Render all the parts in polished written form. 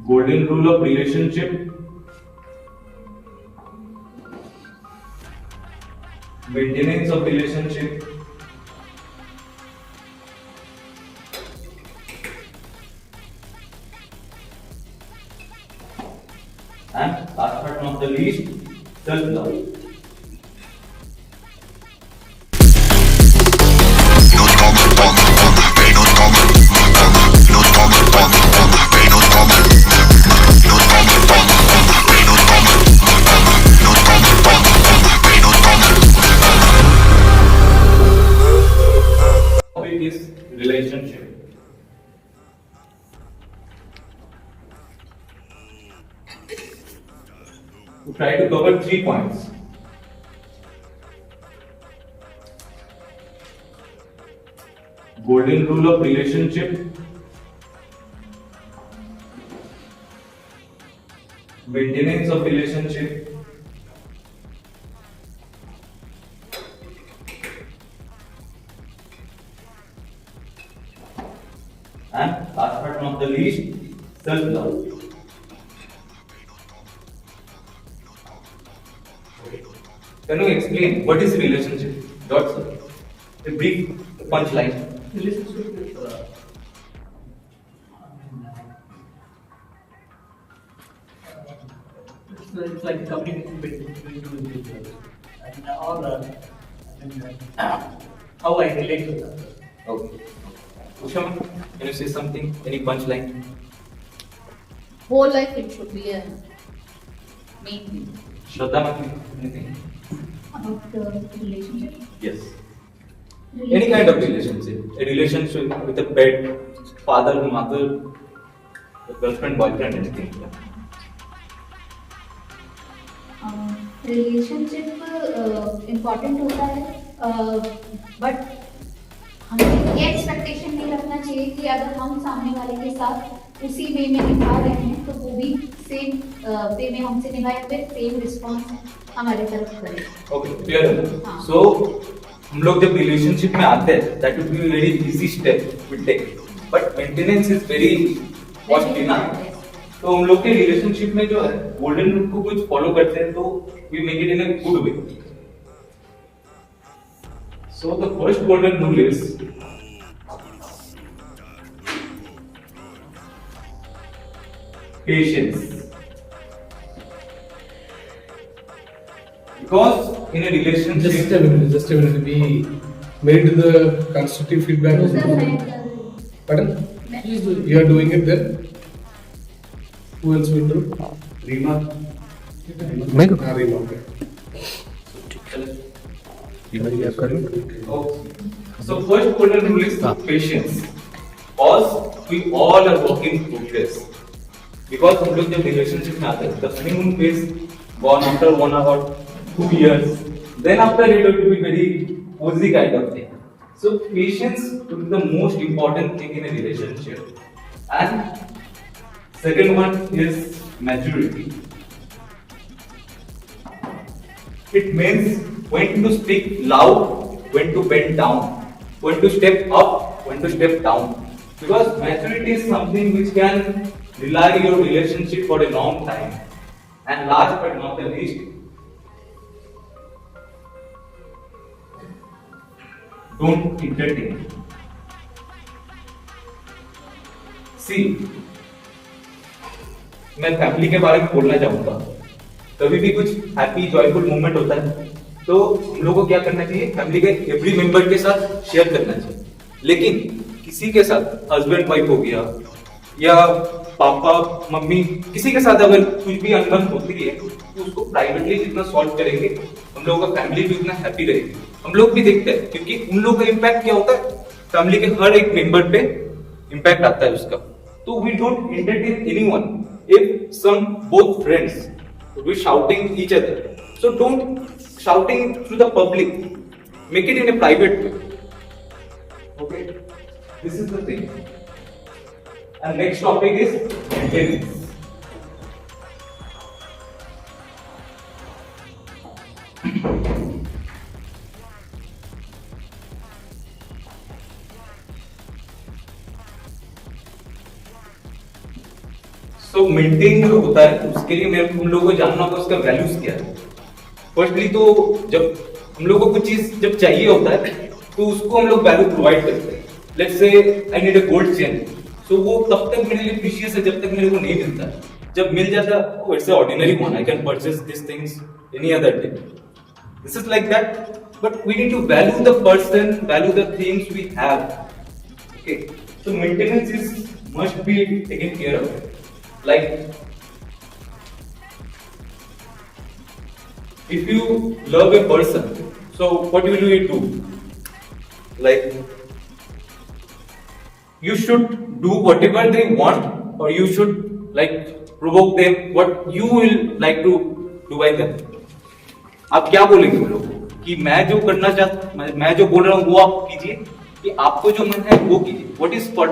Golden rule of relationship. Maintenance of relationship. And last but not the least, self-love. Topic is relationship. We try to cover 3 points. Golden rule of relationship, maintenance of relationship, and last but not the least, self-love. Can you explain what is relationship? Dots. A brief punchline. Relationship is it's like communication between two individuals, and how I relate to them. Okay. Ushama, can you say something? Any punchline? Whole life it should be a main thing. Shraddha, ma'am, anything? About the relationship. Yes. Any kind of relationship. A relationship with a pet, father, mother, girlfriend, boyfriend, anything. Relationship important होता है but हमें ये expectation नहीं रखना चाहिए कि अगर हम सामने वाले के साथ उसी वे में निभा रहे हैं तो वो भी सेम वे में हमसे निभाए फिर सेम रिस्पॉन्स हमारे तरफ करे. Okay, clear. हाँ. सो हम लोग जब रिलेशनशिप में आते हैं that would be very easy step we take, but maintenance is very costly ना. तो हम लोग के रिलेशनशिप में जो है गोल्डन रूल को कुछ फॉलो करते हैं तो we make it in a good way. So the first golden rule is patience. Because in a relationship, Just a minute. We made the constructive feedback. Pardon? You are doing it then? Who else will do? Rima. Rima. Okay. oh, so first golden rule is patience. Because we all are working progress. Because हम लोग जब relationship में आते हैं the honeymoon phase gone after 1 hour 2 years, then after it will be very cozy kind of thing. So patience will be the most important thing in a relationship. And second one is maturity. It means when to speak loud, when to bend down, when to step up, when to step down. Because maturity is something which can rely your relationship for a long time. And last but not the least, don't entertain. See, मैं family के बारे में बोलना चाहूंगा. कभी भी कुछ happy joyful moment होता है तो हम लोगों को क्या करना चाहिए, फैमिली के एवरी मेंबर के साथ शेयर करना चाहिए. लेकिन किसी के साथ हस्बैंड वाइफ हो गया या पापा मम्मी, किसी के साथ अगर कुछ भी अनबन होती है तो उसको प्राइवेटली जितना सॉल्व करेंगे हम लोगों का फैमिली भी उतना हैप्पी रहेगी. हम लोग भी देखते हैं क्योंकि उन लोगों का इम्पैक्ट क्या होता है, फैमिली के हर एक मेंबर पे इम्पैक्ट आता है उसका. तो we don't entertain anyone if some both friends we shouting each other. So don't shouting to the public, make it in a private way. Okay, this is the thing. And next topic is maintenance. So maintain जो होता है उसके लिए मेरे उन लोगों को जानना होगा उसका वैल्यूज क्या है। फर्स्टली तो जब हम लोगों को कुछ चीज जब चाहिए होता है तो उसको हम लोग वैल्यू प्रोवाइड करते हैं। Let's say I need a gold chain, so वो तब तक मेरे लिए प्रीशियस है जब तक मेरे को नहीं मिलता है। जब मिल जाता है it's ordinary one, I can purchase this things any other day. This is like that, but we need to value the person, value the things we have. Okay, so maintenance is must be taken care of. Like if you love a person, so what will you do? Like you should do whatever they want, or you should like provoke them what you will like to do by them. आप क्या बोलेंगे उन लोगों को कि मैं जो करना चाहता, मैं जो बोल रहा हूँ वो आप कीजिए, कि आपको जो मन है वो कीजिए। What is what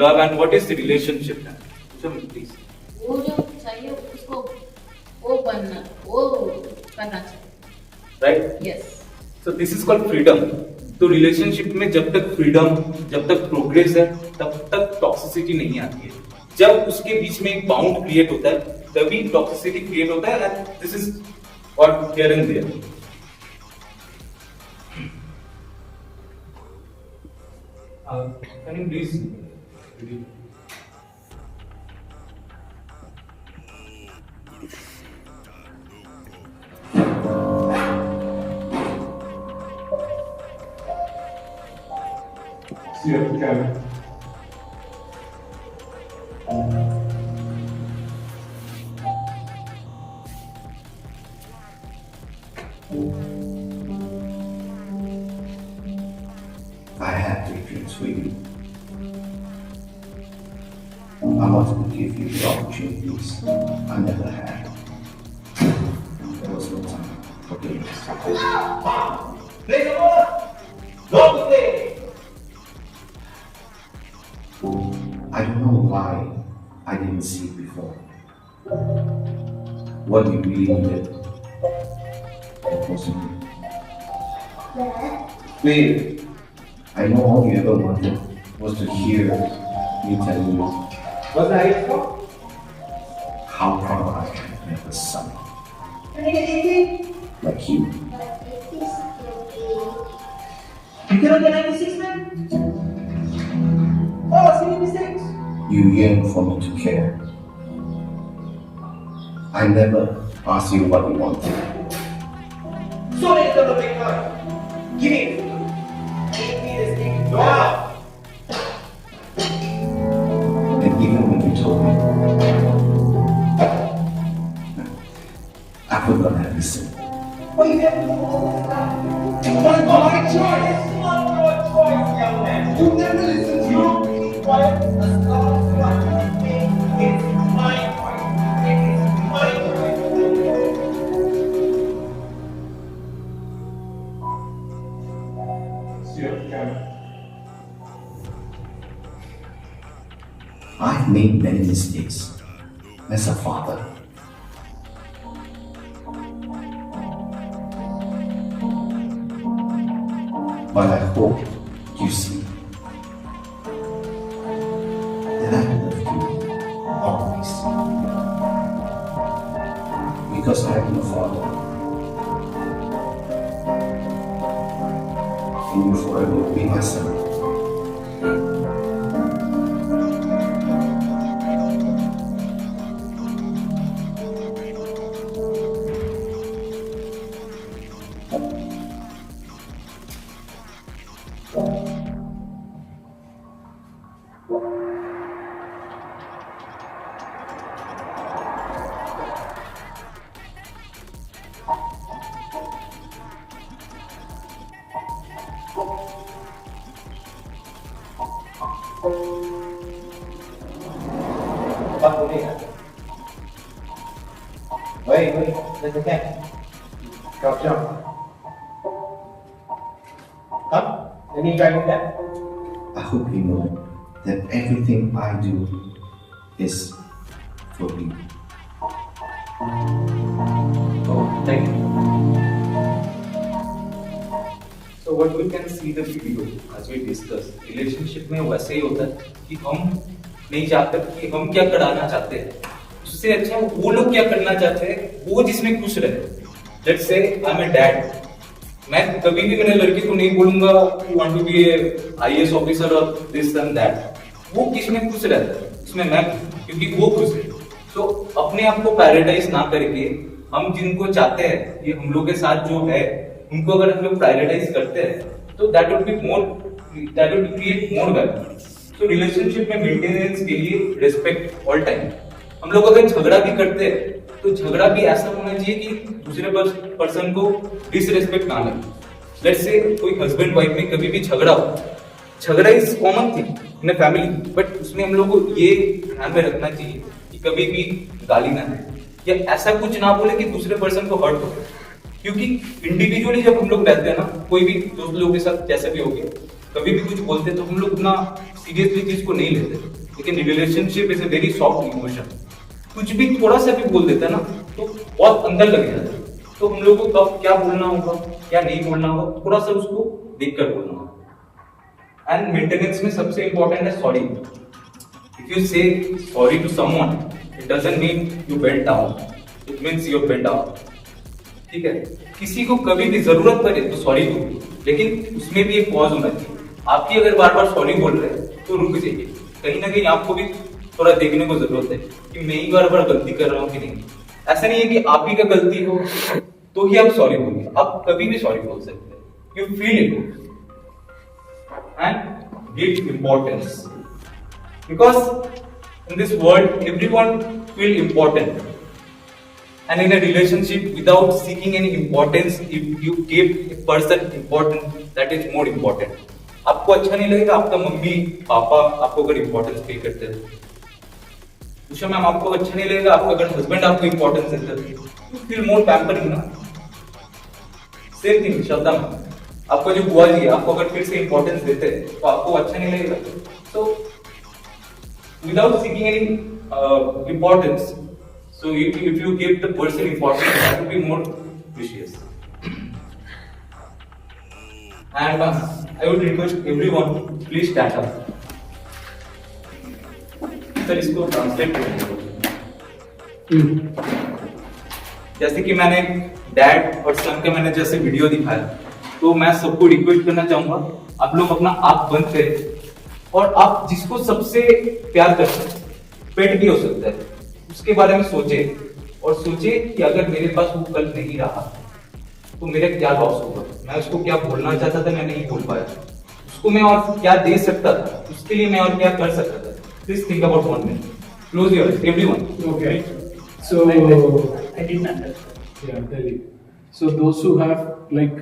love and what is the relationship? Please. वो जो चाहिए उसको वो बनना, वो करना चाहिए। Right? Yes. So this is called freedom. तो रिलेशनशिप में जब तक फ्रीडम, जब तक प्रोग्रेस है, तब तक टॉक्सिसिटी नहीं आती है। जब उसके बीच में एक बाउंड क्रिएट होता है तभी टॉक्सिसिटी क्रिएट होता है। This is what here and there. Can you please repeat? See you again. I had three dreams for you. I wanted to give you the opportunities I never had. There was no time for games. Play the ball. Go to play. I don't know why I didn't see it before. What you really needed, it wasn't me. Wait, I know all you ever wanted was to hear me tell you What's the height for? how proud I am to have a son like you. You cannot get 96, man? Oh, silly mistakes. You yearn for me to care. I never asked you what you wanted. So many of the big time. Give me it. Give me this thing. No. And even when you told me, I could not have listened. What you have to do all this time? It's not my choice. It's not your choice, young man. You never listen to you. Keep quiet. As long as you want to be paid, it's my choice. It is my choice. See you again. I've made many mistakes as a father. But I hope you see that I love you always. Because I am your father. And you forever will be my son. Back to me. Wait, there's a cat. Drop jump. Come, let me try with that. I hope you know that everything I do is for you. Oh, thank you. So what we can see the video as we discuss, relationship में वैसे ही होता है कि हम नहीं चाहते कि हम क्या कराना चाहते हैं, उससे अच्छा वो लोग क्या करना चाहते हैं, वो जिसमें खुश रहे। Let's say I M A dad, मैं कभी भी मेरे लड़के को नहीं बोलूंगा you want to be a IAS officer और दिस एंड दैट। वो किसमें खुश रहता है, उसमें मैं, क्योंकि वो खुश है। तो अपने आप को प्रायोरिटाइज ना करके हम जिनको चाहते हैं ये हम लोग के साथ जो है उनको अगर हम लोग प्रायोरिटाइज करते हैं तो that would create more value. तो रिलेशनशिप में मेंटेनेंस के लिए रिस्पेक्ट ऑल टाइम। हम लोग अगर झगड़ा भी करते हैं तो झगड़ा भी ऐसा होना चाहिए कि दूसरे पर्सन को डिसरिस्पेक्ट ना लगे। लेट्स से कोई हस्बैंड वाइफ में कभी भी झगड़ा हो, झगड़ा is common thing in a family, but उसमें हम लोग को ये ध्यान में रखना चाहिए कि कभी भी गाली ना दे या ऐसा कुछ ना बोले कि दूसरे पर्सन को हर्ट हो। क्योंकि इंडिविजुअली जब हम लोग रहते हैं ना, कोई भी दोस्त लोगों के साथ जैसे भी हो गया, कभी भी कुछ बोलते तो हम लोग उतना सीरियसली चीज को नहीं लेते। लेकिन relationship is a very soft emotion, कुछ भी थोड़ा सा भी बोल देता है ना तो बहुत अंदर लग जाता है। तो हम लोग को कब क्या बोलना होगा क्या नहीं बोलना होगा थोड़ा सा उसको देख कर बोलना होगा। एंड मेंटेनेंस में सबसे इंपॉर्टेंट है sorry. If you say sorry to someone it doesn't mean you bent down, it means you bent up. ठीक है, किसी को कभी भी जरूरत पड़े तो सॉरी बोलिए, लेकिन उसमें भी एक पॉज होना चाहिए। आपकी अगर बार बार सॉरी बोल रहे हैं तो रुक जाइए, कहीं ना कहीं आपको भी थोड़ा देखने को जरूरत है कि मैं ही बार बार गलती कर रहा हूँ कि नहीं। ऐसा नहीं है कि आप ही का गलती हो तो ही आप सॉरी बोलिए, आप कभी भी सॉरी बोल सकते हैं। You feel it and give importance, because in this world everyone feel important. And in a relationship, without seeking any importance, if you give a person importance, that is more important. आपको अच्छा नहीं लगेगा आपका mummy papa आपको अगर importance पे करते हैं, उषा मैम आपको अच्छा नहीं लगेगा आपका अगर हस्बैंड आपको इम्पोर्टेंस देते हैं, यू फील मोर पैम्परिंग ना। सेम थिंग श्रद्धा मैम, आपका जो बुआ जी है आपको अगर फिर से इम्पोर्टेंस देते हैं तो आपको अच्छा नहीं लगेगा। तो without seeking any importance, so if you give the person importance, that will be more precious. And I would request everyone, please stand up. Sir इसको ट्रांसलेट करेंगे। जैसे कि मैंने डैड और सन का मैंने जैसे वीडियो दिखाया, तो मैं सबको रिक्वेस्ट करना चाहूंगा आप लोग अपना आंख बंद करें और आप जिसको सबसे प्यार करते हैं, पेट भी हो सकता है, उसके बारे में सोचे और सोचे कि अगर मेरे पास वो कल नहीं रहा तो मेरा क्या लॉस होगा, मैं उसको क्या बोलना चाहता था मैं नहीं बोल पाया, उसको मैं और क्या दे सकता था, उसके लिए मैं और क्या कर सकता था। Please think about 1 minute. Close your eyes, everyone. Okay. So I didn't understand. yeah, tell you. So those who have, like,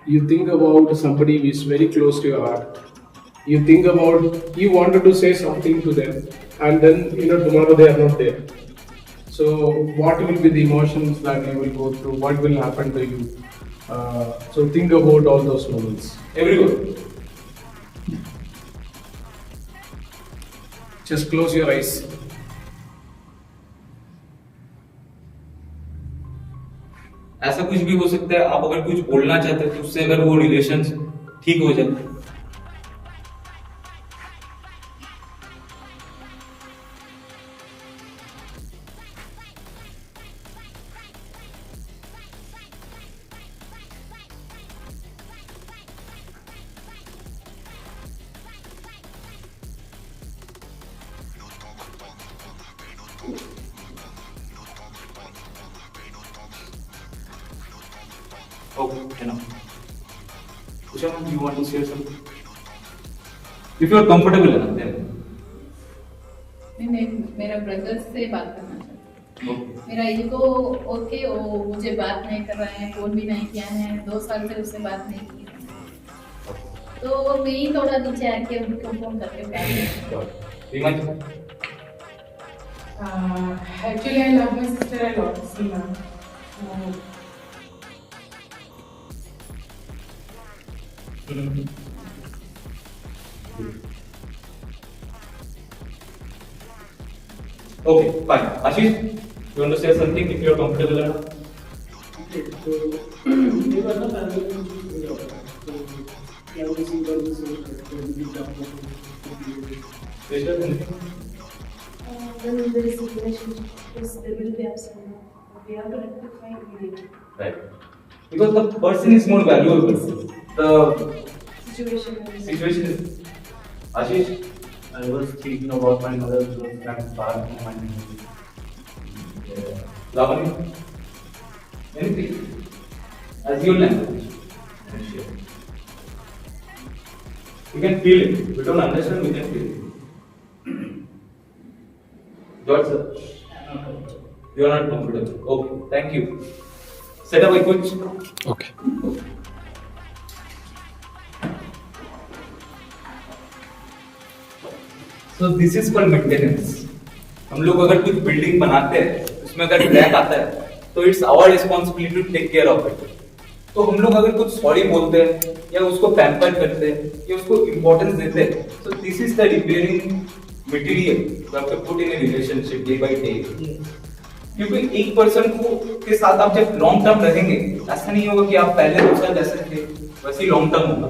you think about somebody who is very close to your heart. You think about, you wanted to say something to them, and then tomorrow they are not there. So what will be the emotions that you will go through? What will happen to you? So think about all those moments. Everyone. Just close your eyes. ऐसा कुछ भी हो सकता है, आप अगर कुछ बोलना चाहते हैं तो उससे अगर वो रिलेशन ठीक हो जाए। Okay, enough. Usha, do you want to share something? If you are comfortable enough, then. मैं मेरा ब्रदर से बात करना चाहती हूँ। Okay. मेरा ईगो ओके, वो मुझे बात नहीं कर रहा है, फोन भी नहीं किया है, 2 साल से उससे बात नहीं की है। तो मैं ही थोड़ा नीचे आके उनको फोन करके बात Sure. Reema ji? Actually, I love my sister a lot, Seema. Okay, fine. Ashish, you want to say something if you are comfortable enough? Okay, so they were not available to the doctor. So I was able to say that they will be down. Special anything? when there is a relationship, yes, there will be ups and downs. But we have to rectify immediately. Right. Because the person is more valuable. The Situation is situation is. Ashish, I was thinking about my mother because I'm far from my family. Lavanya, anything as your language. Share. We can feel it. We don't understand. We can feel it. George sir, you are not comfortable. Okay, thank you. Set up a coach. Okay. So this is for maintenance. हम लोग अगर कुछ building बनाते हैं उसमें अगर crack आता है तो it's our responsibility to take care of it. तो हम लोग अगर कुछ सॉरी बोलते हैं या उसको पैम्पर करते हैं या उसको इंपॉर्टेंस देते हैं, so this is the repairing material you have to put in a relationship day by day. क्योंकि एक पर्सन को के साथ आप जब लॉन्ग टर्म रहेंगे ऐसा नहीं होगा कि आप पहले 2 साल जैसे थे वैसे ही लॉन्ग टर्म होगा.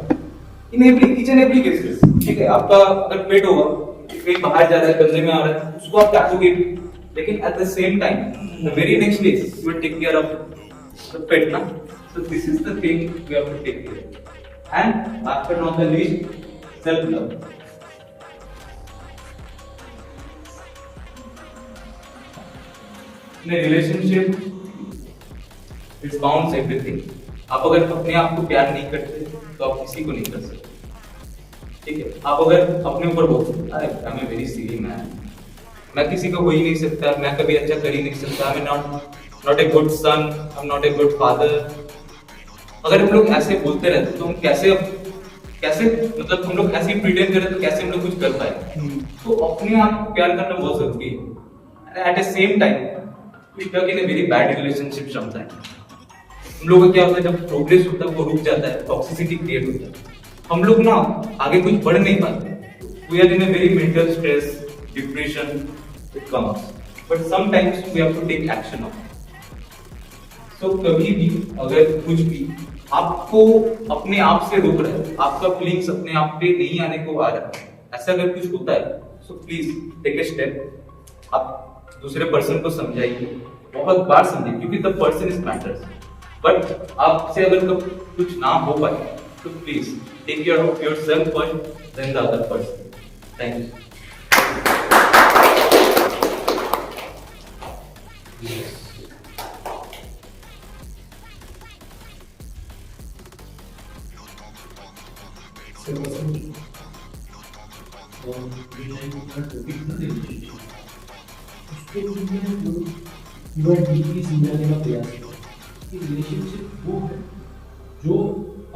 In every each and every cases, ठीक है, आपका अगर पेट होगा कहीं बाहर जा रहा है गंदे में आ रहा है उसको आप काटोगे, लेकिन at the same time the very next day you will take care of the pet ना. So this is the thing we have to take care. And after not the least self love. In a relationship, it bounds everything. आप अगर अपने आप को प्यार नहीं करते तो आप किसी को नहीं कर सकते, ठीक है. आप अगर अपने ऊपर बोलते अरे I am very silly man, मैं किसी का हो ही नहीं सकता, मैं कभी अच्छा कर ही नहीं सकता, I am not a good son, I am not a good father. अगर हम लोग ऐसे बोलते रहते तो हम कैसे मतलब हम लोग ऐसे प्रिटेंड करें तो कैसे हम लोग कुछ कर पाए. तो अपने आप को प्यार करना बहुत जरूरी है. Eight the same time we stuck in a very bad relationship sometimes. हम लोग का क्या होता है जब प्रोग्रेस होता है वो रुक जाता है, टॉक्सिसिटी क्रिएट होता है, हम लोग ना आगे कुछ बढ़ नहीं पाते. We are in a very mental stress, depression it comes, but sometimes we have to take action on it. So कभी भी अगर कुछ भी आपको अपने आप से रोक रहा है, आपका फीलिंग्स अपने आप पे नहीं आने को आ रहा है, ऐसा अगर कुछ होता है so please take a step. आप दूसरे पर्सन को समझाइए, बहुत बार समझिए, क्योंकि the person is matters. But आपसे अगर तो कुछ ना हो पाए तो please take care of yourself first then the other person. Thank you. समझाने का प्रयास करो कि रिलेशनशिप वो है जो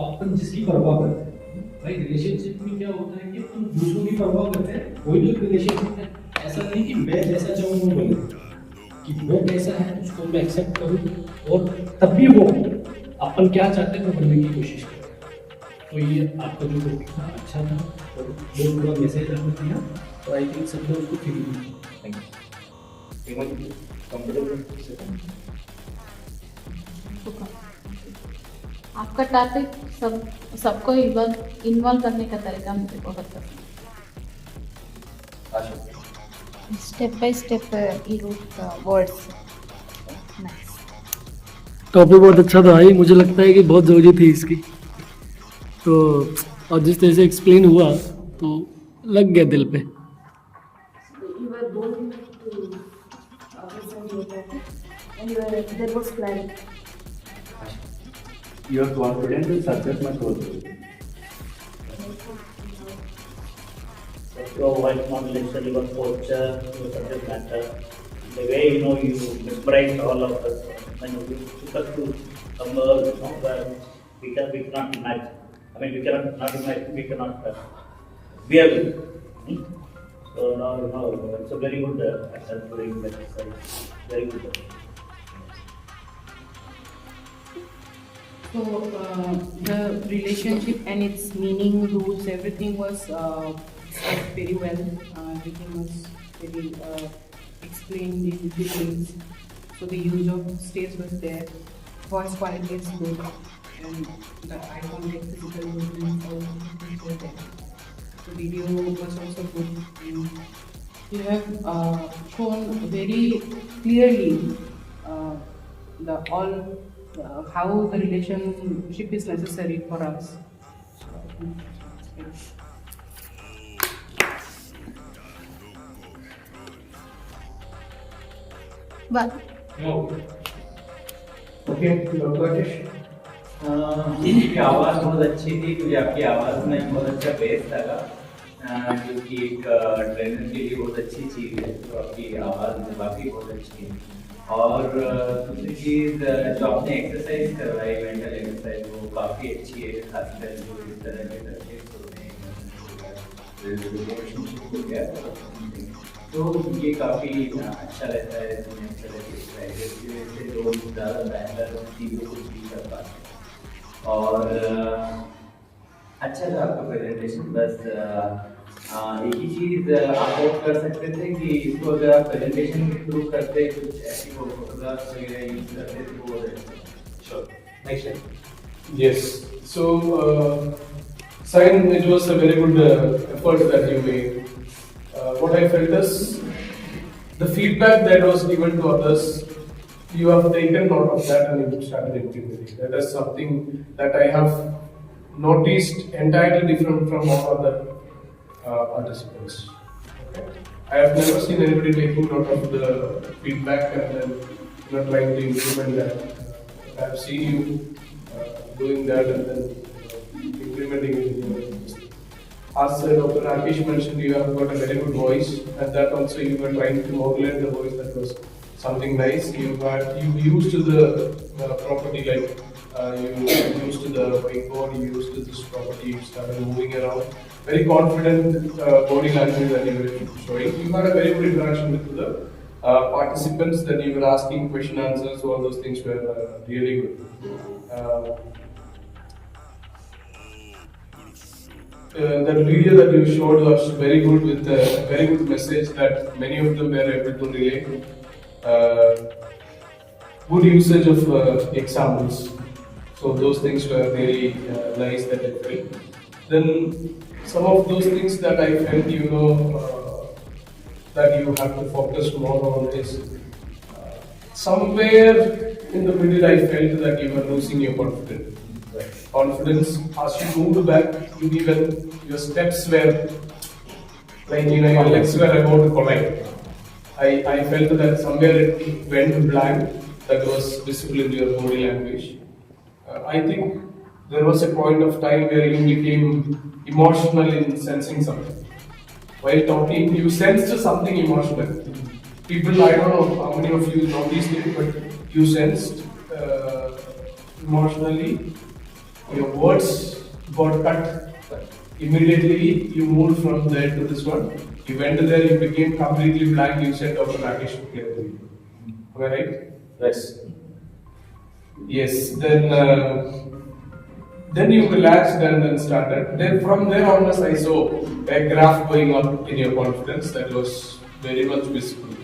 अपन जिसकी परवाह करते हैं. भाई रिलेशनशिप में क्या होता है कि तुम दूसरों की परवाह करते हैं, कोई भी रिलेशनशिप है. ऐसा नहीं कि मैं जैसा चाहूँ वो बोले कि वो कैसा है उसको मैं एक्सेप्ट करूँ और तब भी वो अपन क्या चाहते हैं वो बनने की कोशिश करें. तो ये आपका जो टॉपिक था अच्छा था और बहुत बड़ा मैसेज आपने दिया, तो आई थिंक सब लोग उसको फील किया. Thank you. आपका टॉपिक सबको इन्वॉल्व करने का तरीका मुझे बहुत पसंद आशा. Step by step you wrote words. Nice. Topic बहुत अच्छा था भाई, मुझे लगता है कि बहुत ज़रूरी थी इसकी. तो और जिस तरह से एक्सप्लेन हुआ तो लग गया दिल पे. There was clarity. You are confident to success my goal. Your wife not lecture, your posture, your subject matter, the way you mesmerize all of us, when you took us to somewhere where we cannot imagine. I mean, we cannot not imagine, we cannot bear with. So now it's a very good doing exercise, very good. So the relationship and its meaning, rules, everything was said very well. Everything was very explained in details. So the use of states was there, voice quality is good, and the eye contact, physical movements, all things were there. The video was also good, and You have shown very clearly the all how the relationship is necessary for us. But Okay, Dr. Rakesh. आपकी आवाज़ बहुत अच्छी थी, मुझे आपकी आवाज़ में बहुत अच्छा बेस लगा, जो कि एक ट्रेनर के लिए बहुत अच्छी चीज़ है। तो आपकी आवाज़ वाकई बहुत अच्छी है। और दूसरी चीज़ जो आपने एक्सरसाइज करवाई, मेंटल एक्सरसाइज, वो काफ़ी अच्छी है, खासकर जो इस तरह के सब्जेक्ट्स होते हैं, रिलेशनशिप हो गया, तो ये काफ़ी अच्छा रहता है इसमें, इस तरह की एक्सरसाइज की वजह से लोग ज़्यादा बेहतर चीज़ों को फील कर पाते हैं। और अच्छा था आपका प्रेजेंटेशन। बस एक ही चीज़ आप और कर सकते थे कि इसको अगर आप प्रेजेंटेशन के थ्रू करते, कुछ ऐसी फोटोग्राफ्स वगैरह यूज करते तो वो sure. Next. Yes. So, Sain, it was a very good effort that you made. What I felt is the feedback that was given to others, you have taken note of that and you started implementing. That is something that I have noticed entirely different from all other participants. Okay. I have never seen anybody taking note of the feedback and then trying to implement that. I have seen you doing that and then implementing it. As Dr. Rakesh mentioned, you have got a very good voice, and that also you were trying to modulate the voice. That was something nice. You used to the property, like you used to the whiteboard, you used to this property, you started moving around. Very confident body language that you were showing. You had a very good interaction with the participants. That you were asking question answers. All those things were really good. That video that you showed was very good, with a very good message that many of them were able to relate. Good usage of examples. So those things were really nice that I felt. Then some of those things that I felt, that you have to focus more on is somewhere in the middle I felt that you were losing your confidence. Confidence as you moved back, your steps were like your legs were about to collide. I felt that somewhere it went blank. That was visible in your body language. I think there was a point of time where you became emotional in sensing something. While talking, you sensed something emotional. People, I don't know how many of you noticed it, but you sensed emotionally. Your words got cut. Immediately, you moved from there to this one. You went there, you became completely blank. You said, Dr. Rakesh should clear the video. Am I right? Yes. Yes. Then you relaxed and then started. Then from there onwards, I saw a graph going up in your confidence that was very much visible.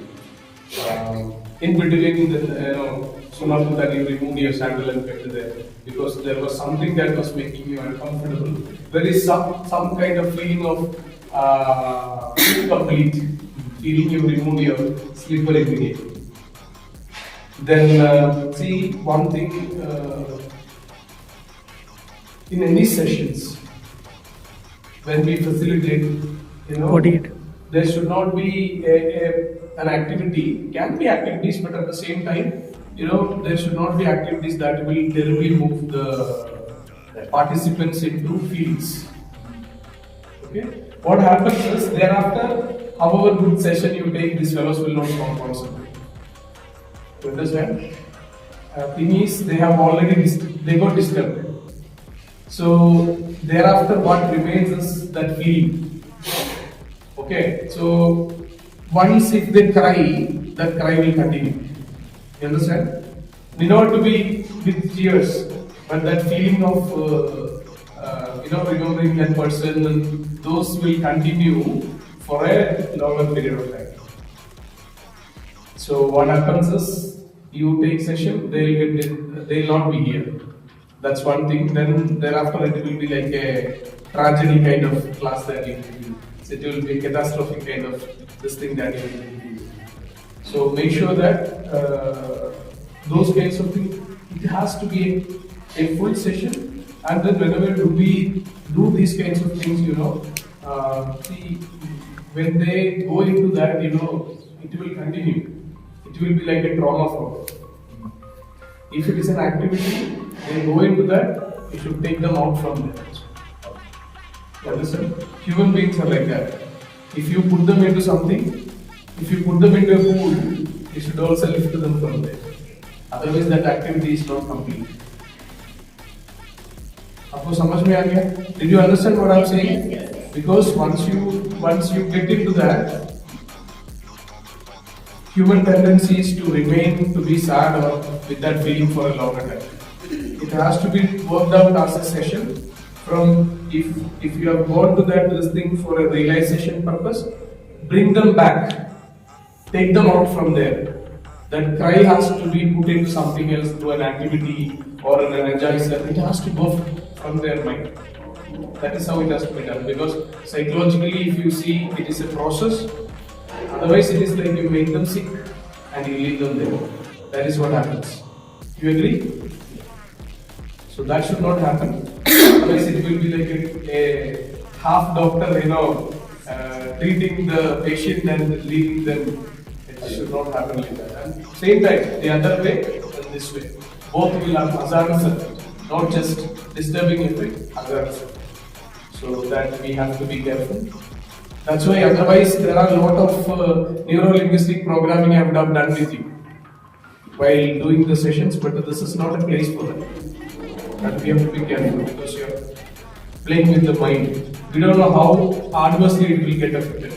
In between, soon after that, you removed your sandal and kept it there because there was something that was making you uncomfortable. There is some kind of feeling of incomplete, feeling you remove your slipper immediately. Then see one thing, in any sessions, when we facilitate, there should not be an activity, can be activities, but at the same time, there should not be activities that will terribly move the participants into feelings. Okay? What happens is, thereafter, however good session you take, these fellows will not concentrate. You understand? Thing is, they have already they got disturbed. So thereafter, what remains is that feeling. Okay. So once if they cry, that cry will continue. You understand? Need not to be with tears, but that feeling of remembering that person, and those will continue for a longer period of time. So what happens is, you take session, they'll not be here. That's one thing. Then thereafter it will be like a tragedy kind of class that you will it will be a catastrophic kind of this thing that you will do. So make sure that those kinds of things, it has to be a full session, and then whenever we do these kinds of things, see, when they go into that, it will continue. It will be like a trauma for them. If it is an activity, they go into that, you should take them out from there. You understand? Human beings are like that. If you put them into something, if you put them into a pool, you should also lift them from there. Otherwise, that activity is not complete. आपको समझ में आ गया? Did you understand what I'm saying? Yes. Because once you get into that, human tendency is to remain to be sad or with that feeling for a longer time. It has to be worked out as a session. From if you have gone to this thing for a realization purpose, bring them back, take them out from there. That cry has to be put into something else, to an activity or an energizer. It has to go from their mind. That is how it has to be done. Because psychologically, if you see, it is a process. Otherwise, it is like you make them sick and you leave them there. That is what happens. You agree? So that should not happen. Otherwise, it will be like a half doctor, treating the patient and leaving them. It should not happen like that. And same time, the other way and this way. Both will have hazardous effect, not just disturbing effect, hazardous effect. So that we have to be careful. That's why otherwise there are a lot of neuro-linguistic programming I have done with you while doing the sessions, but this is not a place for that. And we have to be careful because you are playing with the mind. We don't know how adversely it will get affected.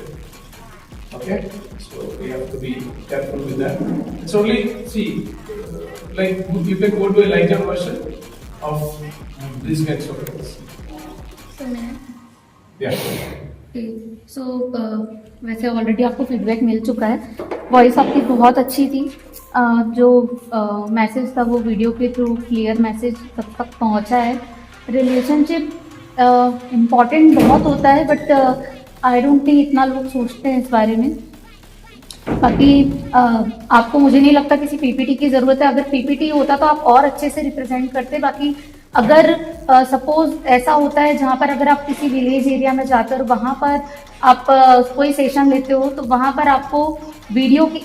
Okay? So we have to be careful with that. It's only, see, like you can go to a lighter version of these kinds of things. So मैं Yeah. सो वैसे already आपको feedback मिल चुका है. Voice आपकी बहुत अच्छी थी. जो मैसेज था वो वीडियो के थ्रू क्लियर मैसेज सब तक पहुंचा है. रिलेशनशिप इम्पॉर्टेंट बहुत होता है, बट आई डोंट थिंक इतना लोग सोचते हैं इस बारे में. बाकी आपको मुझे नहीं लगता किसी पीपीटी की ज़रूरत है. अगर पीपीटी होता तो आप और अच्छे से रिप्रेजेंट करते. बाकी अगर सपोज ऐसा होता है जहाँ पर अगर आप किसी विलेज एरिया में जाते हो और वहाँ पर आप कोई सेशन लेते हो, तो वहाँ पर आपको वीडियो की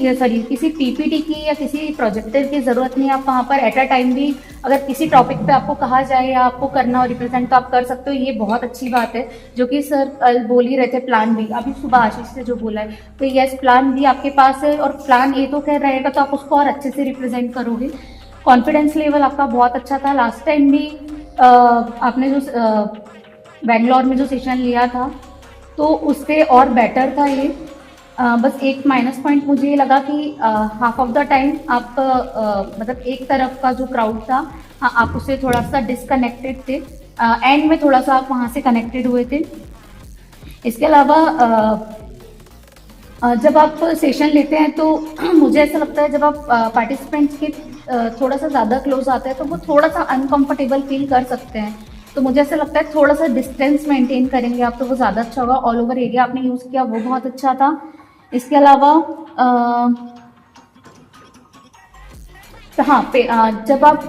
किसी पीपीटी की या किसी प्रोजेक्टर की ज़रूरत नहीं है. आप वहाँ पर एट अ टाइम भी अगर किसी टॉपिक पे आपको कहा जाए या आपको करना हो रिप्रेजेंट, तो आप कर सकते हो. ये बहुत अच्छी बात है, जो कि सर कल बोल ही रहे थे. प्लान बी अभी सुबह आशीष से जो बोला है, तो यस प्लान बी आपके पास है और प्लान ए तो क्या रहेगा, तो आप उसको और अच्छे से रिप्रेजेंट करोगे. कॉन्फिडेंस लेवल आपका बहुत अच्छा था. लास्ट टाइम भी आपने जो बेंगलोर में जो सेशन लिया था, तो उससे और बेटर था ये. बस एक माइनस पॉइंट मुझे ये लगा कि हाफ ऑफ द टाइम आप मतलब एक तरफ का जो क्राउड था, हाँ, आप उससे थोड़ा सा डिसकनेक्टेड थे. एंड में थोड़ा सा आप वहाँ से कनेक्टेड हुए थे. इसके अलावा जब आप सेशन लेते हैं तो मुझे ऐसा लगता है जब आप पार्टिसिपेंट्स के थोड़ा सा ज़्यादा क्लोज आते हैं तो वो थोड़ा सा अनकंफर्टेबल फील कर सकते हैं. तो मुझे ऐसा लगता है थोड़ा सा डिस्टेंस मेंटेन करेंगे आप तो वो ज़्यादा अच्छा होगा. ऑल ओवर एरिया आपने यूज़ किया, वो बहुत अच्छा था. इसके अलावा हाँ, जब आप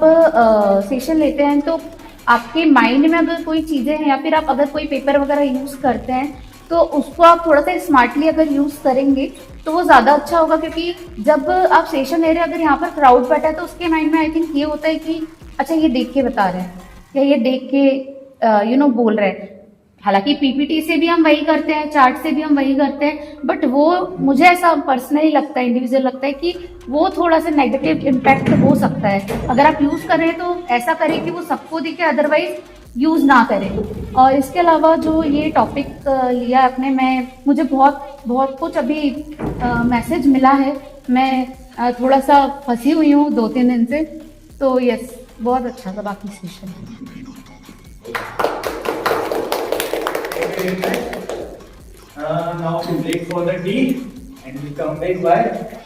सेशन लेते हैं तो आपके माइंड में अगर कोई चीज़ें हैं या फिर आप अगर कोई पेपर वगैरह यूज़ करते हैं, तो उसको आप थोड़ा सा स्मार्टली अगर यूज़ करेंगे तो वो ज़्यादा अच्छा होगा. क्योंकि जब आप सेशन ले रहे हैं, अगर यहाँ पर क्राउड बैठा है, तो उसके माइंड में आई थिंक ये होता है कि अच्छा ये देख के बता रहे हैं या ये देख के बोल रहे हैं. हालांकि पीपीटी से भी हम वही करते हैं, चार्ट से भी हम वही करते हैं, बट वो मुझे ऐसा पर्सनली लगता है, इंडिविजुअल लगता है कि वो थोड़ा सा नेगेटिव इम्पैक्ट हो सकता है. अगर आप यूज़ कर रहे हैं तो ऐसा करें कि वो सबको दिखे, अदरवाइज यूज़ ना करें. और इसके अलावा जो ये टॉपिक लिया आपने, मुझे बहुत कुछ अभी मैसेज मिला है. मैं थोड़ा सा फंसी हुई हूँ 2-3 दिन से. तो यस, बहुत अच्छा था बाकी session. Now we break for the tea and we come back by